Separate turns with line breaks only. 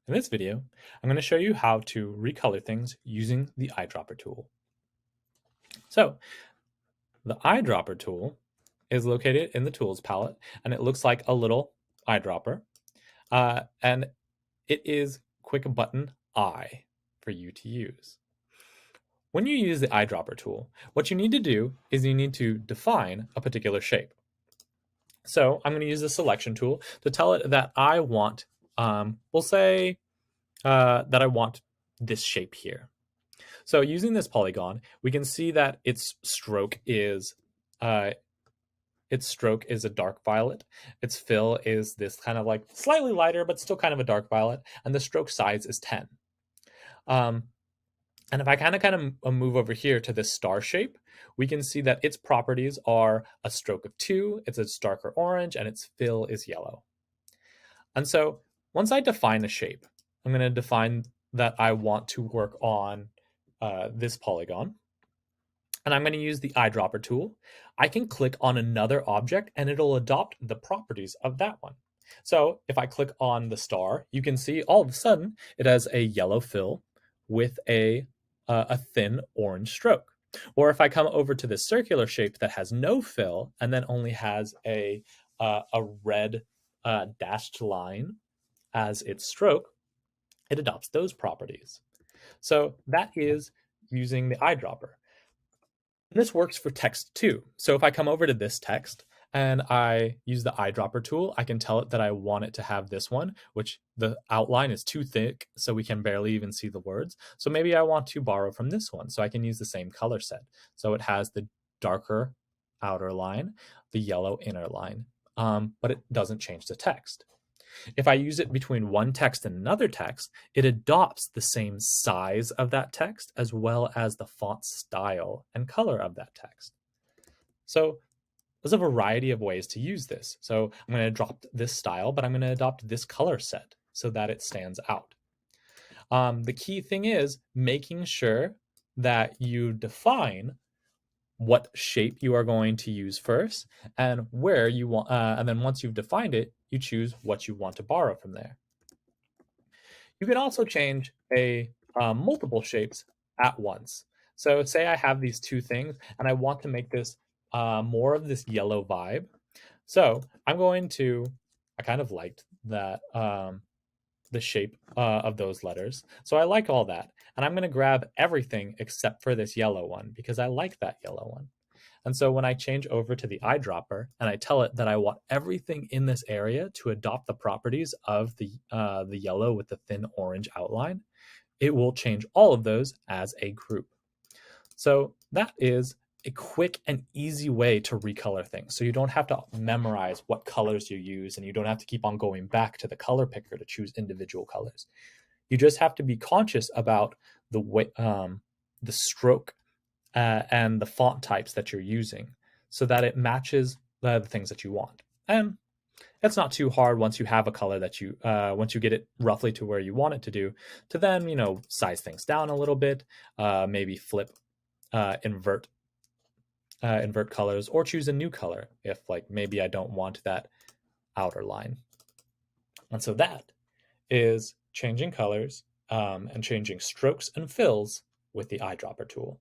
In this video, I'm going to show you how to recolor things using the eyedropper tool. So the eyedropper tool is located in the tools palette, and it looks like a little eyedropper, and it is quick button I for you to use. When you use the eyedropper tool, what you need to do is you need to define a particular shape. So I'm going to use the selection tool to tell it that I want, we'll say that I want this shape here. So using this polygon, we can see that its stroke is a dark violet. Its fill is this kind of like slightly lighter, but still kind of a dark violet, and the stroke size is 10. And if I kind of move over here to this star shape, we can see that its properties are a stroke of 2, it's a darker orange, and its fill is yellow. And so once I define a shape, I'm going to define that I want to work on this polygon. And I'm going to use the eyedropper tool. I can click on another object and it'll adopt the properties of that one. So if I click on the star, you can see all of a sudden it has a yellow fill with a thin orange stroke. Or if I come over to this circular shape that has no fill and then only has a red dashed line as its stroke, it adopts those properties. So that is using the eyedropper. This works for text too. So if I come over to this text and I use the eyedropper tool, I can tell it that I want it to have this one, which the outline is too thick, so we can barely even see the words. So maybe I want to borrow from this one, so I can use the same color set. So it has the darker outer line, the yellow inner line, but it doesn't change the text. If I use it between one text and another text, it adopts the same size of that text as well as the font style and color of that text. So there's a variety of ways to use this. So I'm going to drop this style, but I'm going to adopt this color set so that it stands out. The key thing is making sure that you define what shape you are going to use first and where you want, and then once you've defined it, you choose what you want to borrow from there. You can also change multiple shapes at once. So say I have these two things and I want to make this more of this yellow vibe. So I kind of liked that the shape of those letters. So I like all that. And I'm going to grab everything except for this yellow one because I like that yellow one. And so when I change over to the eyedropper and I tell it that I want everything in this area to adopt the properties of the yellow with the thin orange outline, it will change all of those as a group. So that is a quick and easy way to recolor things. So you don't have to memorize what colors you use, and you don't have to keep on going back to the color picker to choose individual colors. You just have to be conscious about the way, the stroke and the font types that you're using so that it matches the things that you want. And it's not too hard once you have a color that once you get it roughly to where you want it to then, size things down a little bit, maybe flip, invert colors, or choose a new color if like maybe I don't want that outer line. And so that is changing colors and changing strokes and fills with the eyedropper tool.